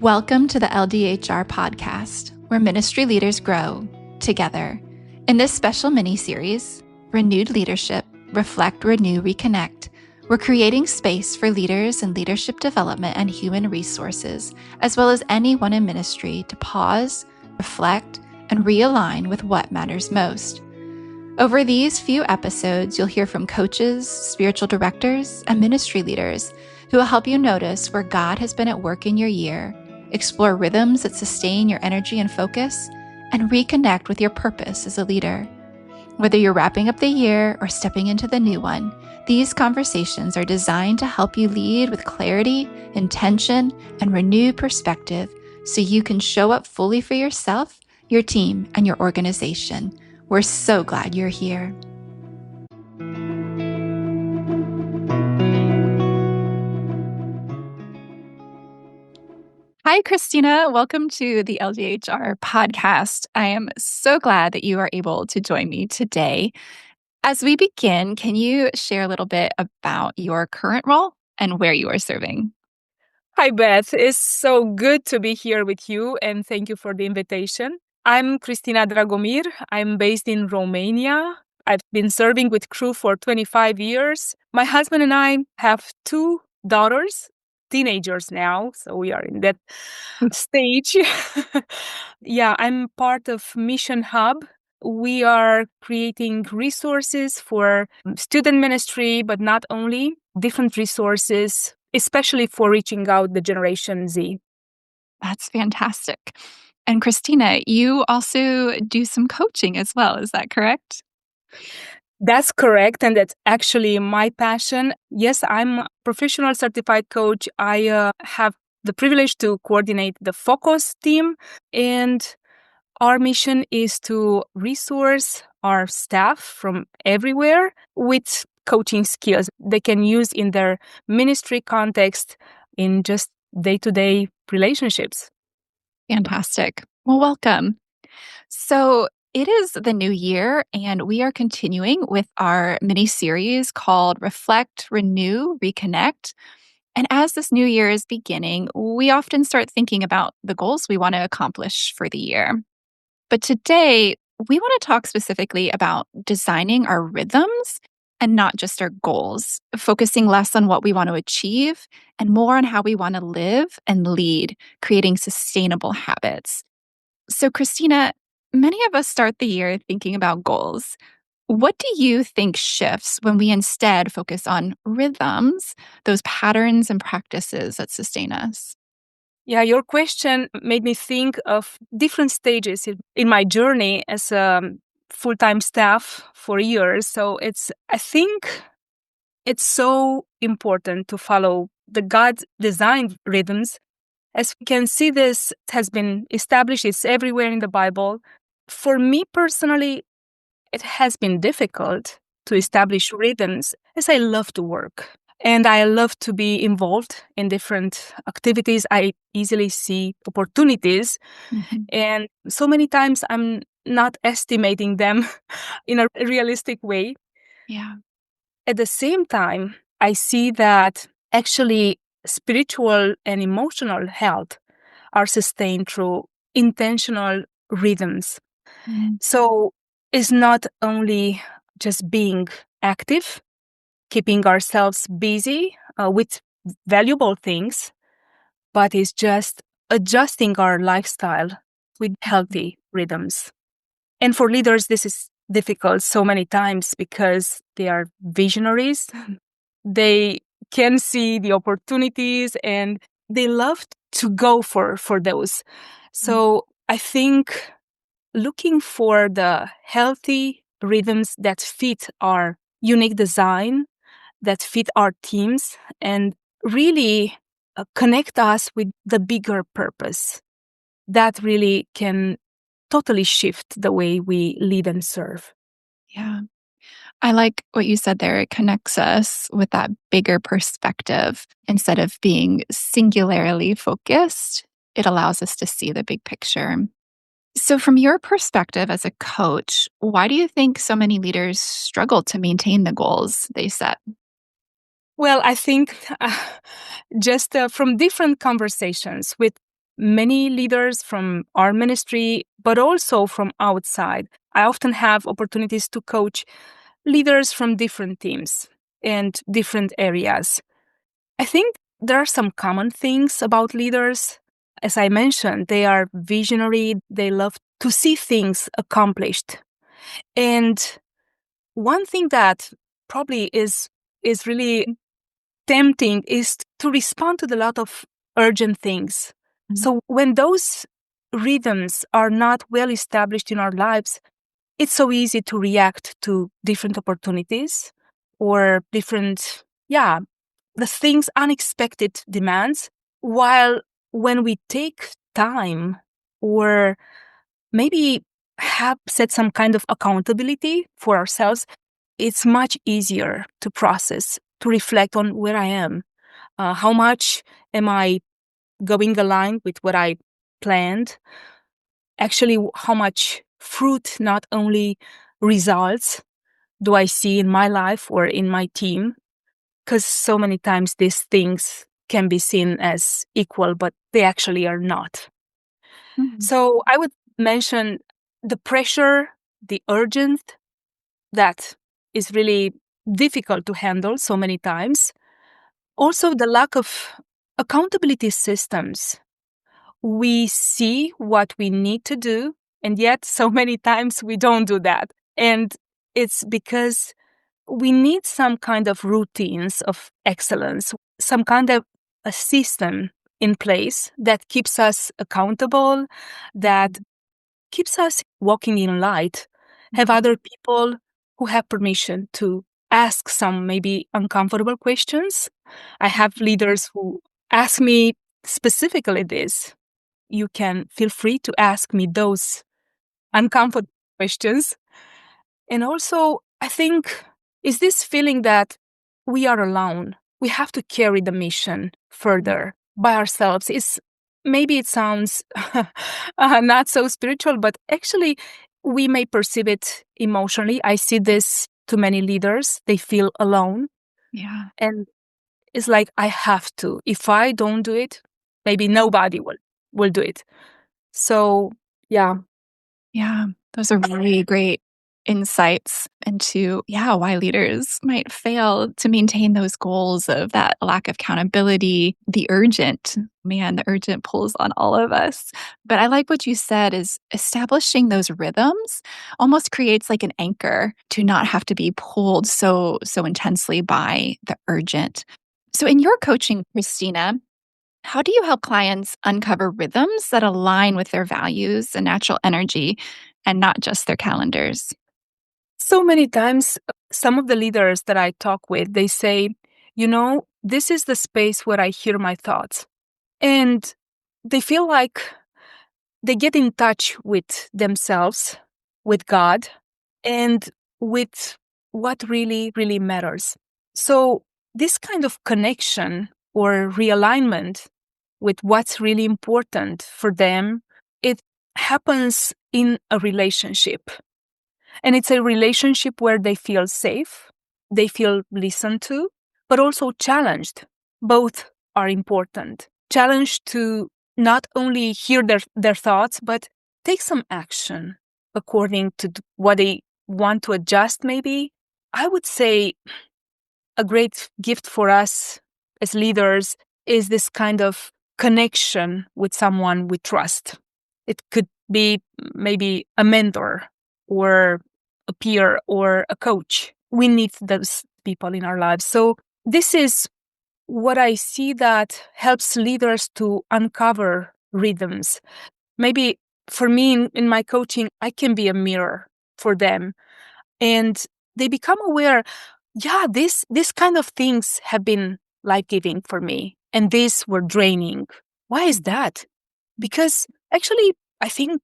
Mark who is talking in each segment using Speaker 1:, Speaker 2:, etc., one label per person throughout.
Speaker 1: Welcome to the LDHR podcast, where ministry leaders grow together. In this special mini-series, Renewed Leadership, Reflect, Renew, Reconnect, we're creating space for leaders in leadership development and human resources, as well as anyone in ministry to pause, reflect, and realign with what matters most. Over these few episodes, you'll hear from coaches, spiritual directors, and ministry leaders who will help you notice where God has been at work in your year, explore rhythms that sustain your energy and focus, and reconnect with your purpose as a leader. Whether you're wrapping up the year or stepping into the new one, these conversations are designed to help you lead with clarity, intention, and renewed perspective so you can show up fully for yourself, your team, and your organization. We're so glad you're here. Hi, Cristina. Welcome to the LDHR podcast. I am so glad that you are able to join me today. As we begin, can you share a little bit about your current role and where you are serving?
Speaker 2: Hi, Beth. It's so good to be here with you, and thank you for the invitation. I'm Cristina Dragomir. I'm based in Romania. I've been serving with Crew for 25 years. My husband and I have two daughters, teenagers now, so we are in that stage. Yeah, I'm part of Mission Hub. We are creating resources for student ministry, but not only, different resources, especially for reaching out the Generation Z.
Speaker 1: That's fantastic. And Cristina, you also do some coaching as well. Is that correct?
Speaker 2: That's correct, and that's actually my passion. Yes, I'm a professional certified coach. I have the privilege to coordinate the Focus team, and our mission is to resource our staff from everywhere with coaching skills they can use in their ministry context in just day-to-day relationships.
Speaker 1: Fantastic. Well, welcome. So it is the new year, and we are continuing with our mini series called Reflect, Renew, Reconnect. And as this new year is beginning, we often start thinking about the goals we want to accomplish for the year. But today, we want to talk specifically about designing our rhythms and not just our goals, focusing less on what we want to achieve and more on how we want to live and lead, creating sustainable habits. So, Cristina, many of us start the year thinking about goals. What do you think shifts when we instead focus on rhythms, those patterns and practices that sustain us?
Speaker 2: Yeah, your question made me think of different stages in my journey as a full-time staff for years. So I think it's so important to follow the God-designed rhythms. As we can see, this has been established, it's everywhere in the Bible. For me personally, it has been difficult to establish rhythms as I love to work. And I love to be involved in different activities. I easily see opportunities.
Speaker 1: Mhm.
Speaker 2: And so many times I'm not estimating them in a realistic way.
Speaker 1: Yeah.
Speaker 2: At the same time, I see that actually spiritual and emotional health are sustained through intentional rhythms.
Speaker 1: Mm.
Speaker 2: So it's not only just being active, keeping ourselves busy with valuable things, but it's just adjusting our lifestyle with healthy rhythms. And for leaders, this is difficult so many times because they are visionaries. They can see the opportunities and they love to go for those. So I think looking for the healthy rhythms that fit our unique design, that fit our teams, and really connect us with the bigger purpose. That really can totally shift the way we lead and serve.
Speaker 1: Yeah. I like what you said there. It connects us with that bigger perspective. Instead of being singularly focused, it allows us to see the big picture. So, from your perspective as a coach, why do you think so many leaders struggle to maintain the goals they set?
Speaker 2: Well, I think just from different conversations with many leaders from our ministry, but also from outside. I often have opportunities to coach leaders from different teams and different areas. I think there are some common things about leaders. As I mentioned, they are visionary, they love to see things accomplished. And one thing that probably is really tempting is to respond to a lot of urgent things. So when those rhythms are not well established in our lives, it's so easy to react to different opportunities or different, the things, unexpected demands. While when we take time or maybe have set some kind of accountability for ourselves, it's much easier to process, to reflect on where I am. How much am I going aligned with what I planned? Actually, how much fruit, not only results, do I see in my life or in my team? Because so many times these things can be seen as equal, but they actually are not. So I would mention the pressure, the urgent, that is really difficult to handle so many times. Also, the lack of accountability systems. We see what we need to do, and yet so many times we don't do that. And it's because we need some kind of routines of excellence, some kind of a system in place that keeps us accountable, that keeps us walking in light, have other people who have permission to ask some maybe uncomfortable questions. I have leaders who ask me specifically this. You can feel free to ask me those uncomfortable questions. And also, I think, is this feeling that we are alone. We have to carry the mission further by ourselves. Maybe it sounds not so spiritual, but actually, we may perceive it emotionally. I see this to many leaders. They feel alone.
Speaker 1: Yeah.
Speaker 2: And it's like, I have to. If I don't do it, maybe nobody will do it. So, yeah.
Speaker 1: Yeah. Those are really great insights into, why leaders might fail to maintain those goals of that lack of accountability, the urgent. Man, the urgent pulls on all of us. But I like what you said is establishing those rhythms almost creates like an anchor to not have to be pulled so intensely by the urgent. So in your coaching, Christina, how do you help clients uncover rhythms that align with their values and natural energy and not just their calendars?
Speaker 2: So many times, some of the leaders that I talk with, they say, this is the space where I hear my thoughts. And they feel like they get in touch with themselves, with God, and with what really, really matters. So, this kind of connection or realignment with what's really important for them, it happens in a relationship. And it's a relationship where they feel safe, they feel listened to, but also challenged. Both are important. Challenged to not only hear their thoughts, but take some action according to what they want to adjust, maybe. I would say a great gift for us as leaders is this kind of connection with someone we trust. It could be maybe a mentor or a peer or a coach. We need those people in our lives. So this is what I see that helps leaders to uncover rhythms. Maybe for me in my coaching, I can be a mirror for them. And they become aware, this kind of things have been life-giving for me. And these were draining. Why is that? Because actually, I think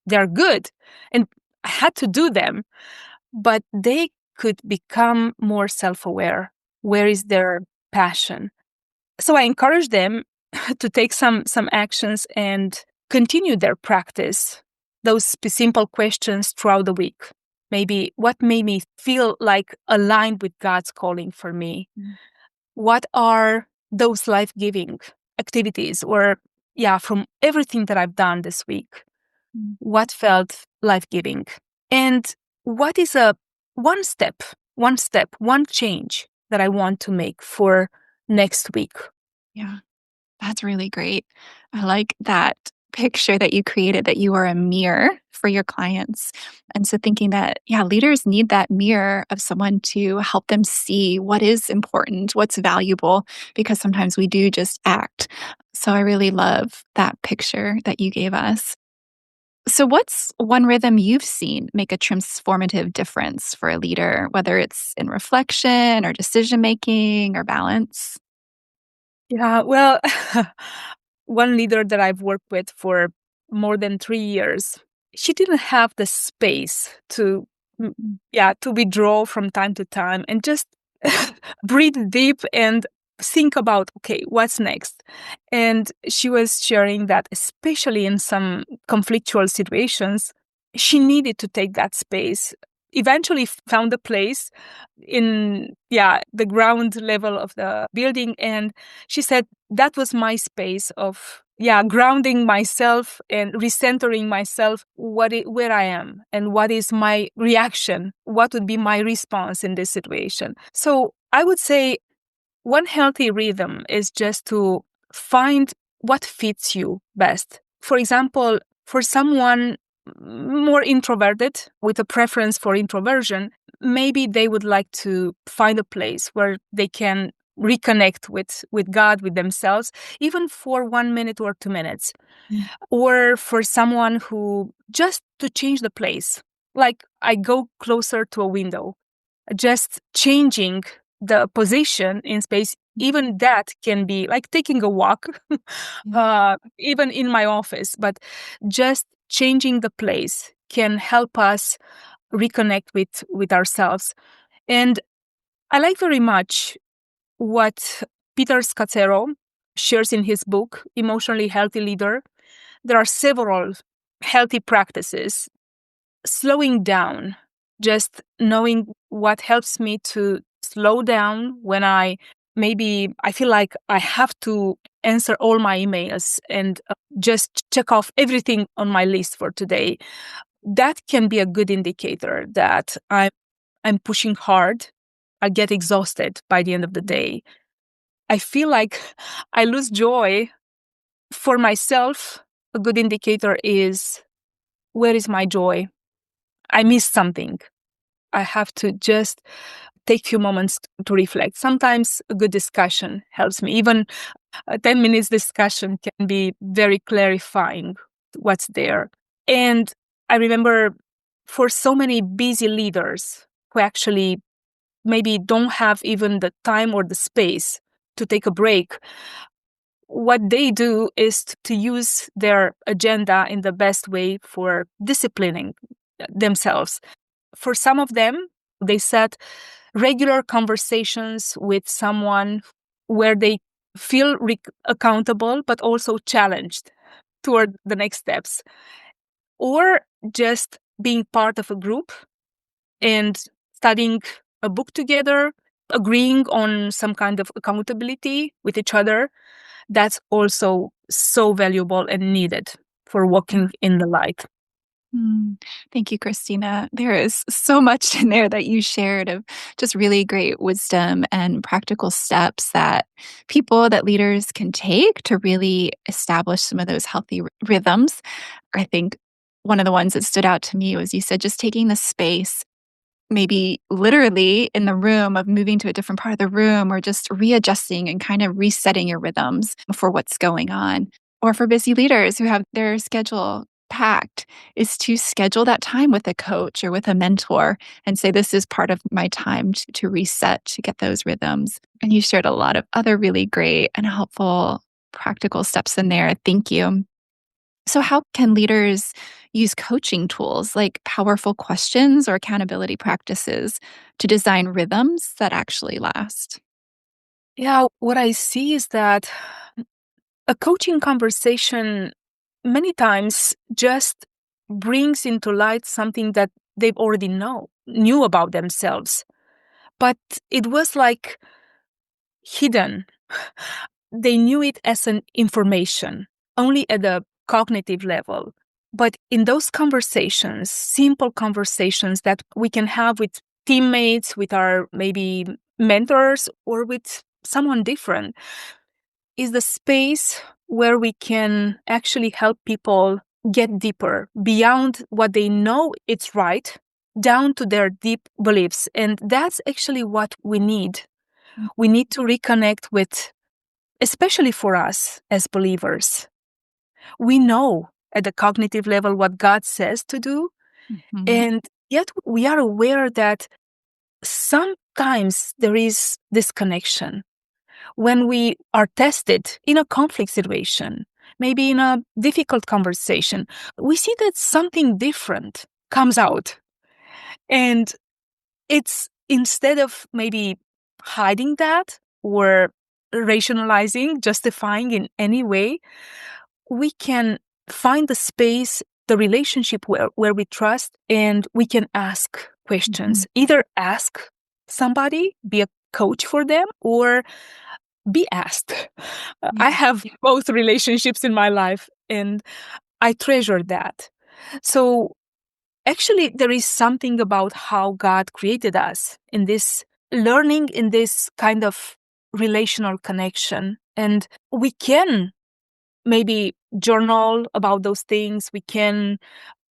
Speaker 2: they're good. And I had to do them. But they could become more self-aware. Where is their passion? So I encourage them to take some actions and continue their practice. Those simple questions throughout the week. Maybe what made me feel like aligned with God's calling for me? What are those life-giving activities or from everything that I've done this week, what felt life-giving, and what is one step, one change that I want to make for next week.
Speaker 1: Yeah, that's really great. I like that picture that you created, that you are a mirror for your clients. And so thinking that, yeah, leaders need that mirror of someone to help them see what is important, what's valuable, because sometimes we do just act. So I really love that picture that you gave us. So, what's one rhythm you've seen make a transformative difference for a leader, whether it's in reflection or decision making or balance?
Speaker 2: Yeah, well, one leader that I've worked with for more than 3 years, she didn't have the space to, to withdraw from time to time and just breathe deep and think about, okay, what's next? And she was sharing that, especially in some conflictual situations, she needed to take that space. Eventually found a place in the ground level of the building, and she said that was my space of grounding myself and recentering myself, where I am and what is my reaction, what would be my response in this situation. So I would say one healthy rhythm is just to find what fits you best. For example, for someone more introverted with a preference for introversion, maybe they would like to find a place where they can reconnect with God, with themselves, even for 1 minute or 2 minutes. Or for someone who just to change the place, like I go closer to a window, just changing the position in space, even that can be like taking a walk, even in my office, but just changing the place can help us reconnect with ourselves. And I like very much what Peter Scazzero shares in his book, Emotionally Healthy Leader. There are several healthy practices. Slowing down, just knowing what helps me to slow down when I feel like I have to answer all my emails and just check off everything on my list for today. That can be a good indicator that I'm pushing hard. I get exhausted by the end of the day. I feel like I lose joy. For myself, a good indicator is, where is my joy? I missed something. I have to just take a few moments to reflect. Sometimes a good discussion helps me. Even a 10 minutes discussion can be very clarifying what's there. And I remember for so many busy leaders who actually maybe don't have even the time or the space to take a break, what they do is to use their agenda in the best way for disciplining themselves. For some of them, they set regular conversations with someone where they feel accountable, but also challenged toward the next steps. Or just being part of a group and studying a book together, agreeing on some kind of accountability with each other. That's also so valuable and needed for walking in the light.
Speaker 1: Thank you, Christina. There is so much in there that you shared of just really great wisdom and practical steps that leaders can take to really establish some of those healthy rhythms. I think one of the ones that stood out to me was you said just taking the space, maybe literally in the room, of moving to a different part of the room or just readjusting and kind of resetting your rhythms for what's going on. Or for busy leaders who have their schedule packed, is to schedule that time with a coach or with a mentor and say, this is part of my time to reset, to get those rhythms. And you shared a lot of other really great and helpful practical steps in there. Thank you. So, how can leaders use coaching tools like powerful questions or accountability practices to design rhythms that actually last?
Speaker 2: Yeah, what I see is that a coaching conversation many times just brings into light something that they've already knew about themselves, but it was like hidden. They knew it as an information. only at the cognitive level, but in those conversations, simple conversations that we can have with teammates, with our maybe mentors, or with someone different, is the space where we can actually help people get deeper beyond what they know it's right, down to their deep beliefs. And that's actually what we need. We need to reconnect with, especially for us as believers. We know at the cognitive level what God says to do, and yet we are aware that sometimes there is disconnection. When we are tested in a conflict situation, maybe in a difficult conversation, we see that something different comes out. And it's, instead of maybe hiding that or rationalizing, justifying in any way, we can find the space, the relationship where we trust, and we can ask questions. Either ask somebody, be a coach for them, or be asked. I have both relationships in my life, and I treasure that. So actually, there is something about how God created us in this learning, in this kind of relational connection. And we can maybe journal about those things. We can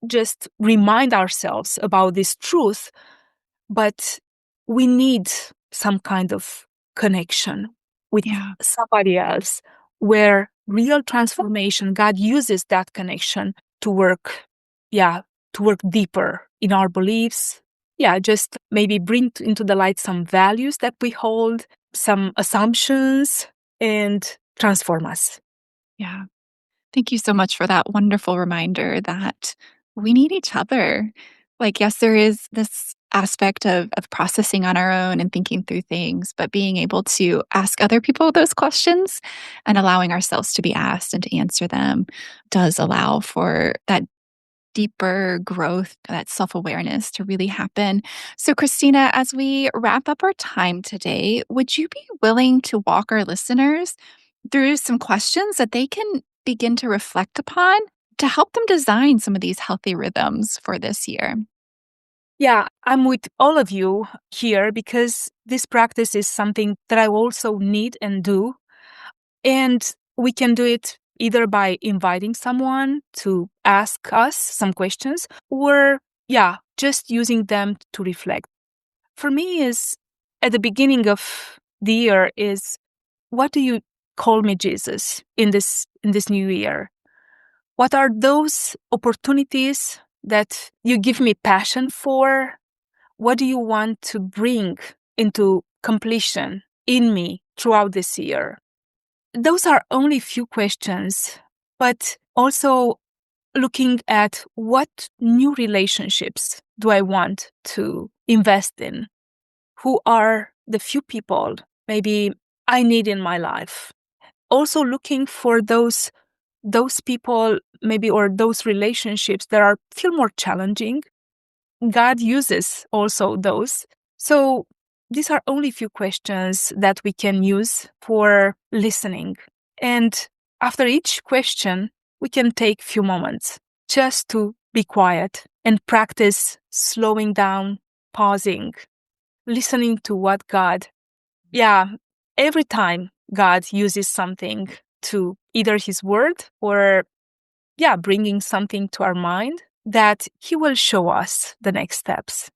Speaker 2: just remind ourselves about this truth, but we need some kind of connection with somebody else where real transformation, God uses that connection to work, to work deeper in our beliefs. Just maybe bring into the light some values that we hold, some assumptions, and transform us.
Speaker 1: Yeah. Thank you so much for that wonderful reminder that we need each other. Like, yes, there is this aspect of processing on our own and thinking through things, but being able to ask other people those questions and allowing ourselves to be asked and to answer them does allow for that deeper growth, that self awareness to really happen. So, Christina, as we wrap up our time today, would you be willing to walk our listeners through some questions that they can begin to reflect upon to help them design some of these healthy rhythms for this year?
Speaker 2: Yeah, I'm with all of you here because this practice is something that I also need and do. And we can do it either by inviting someone to ask us some questions or, just using them to reflect. For me, is at the beginning of the year is, what do you call me, Jesus, in this new year? What are those opportunities that you give me passion for? What do you want to bring into completion in me throughout this year? Those are only few questions, but also looking at what new relationships do I want to invest in? Who are the few people maybe I need in my life? Also looking for those people maybe, or those relationships that are feel more challenging. God uses also those. So these are only few questions that we can use for listening. And after each question, we can take few moments just to be quiet and practice slowing down, pausing, listening to what God, every time God uses something to either his word or, bringing something to our mind, that he will show us the next steps.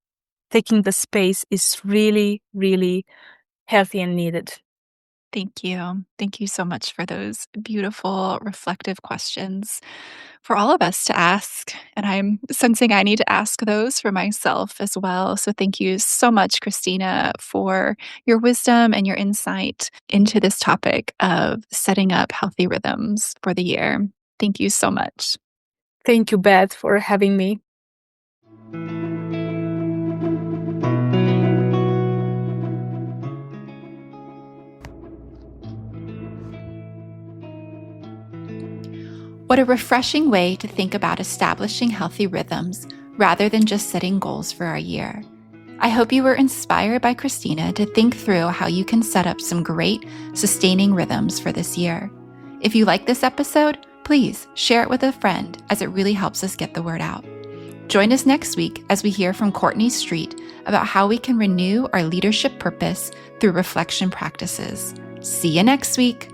Speaker 2: Taking the space is really, really healthy and needed.
Speaker 1: Thank you. Thank you so much for those beautiful, reflective questions for all of us to ask. And I'm sensing I need to ask those for myself as well. So thank you so much, Christina, for your wisdom and your insight into this topic of setting up healthy rhythms for the year. Thank you so much.
Speaker 2: Thank you, Beth, for having me.
Speaker 1: What a refreshing way to think about establishing healthy rhythms rather than just setting goals for our year. I hope you were inspired by Cristina to think through how you can set up some great, sustaining rhythms for this year. If you like this episode, Please share it with a friend, as it really helps us get the word out. Join us next week as we hear from Courtney Street about how we can renew our leadership purpose through reflection practices. See you next week.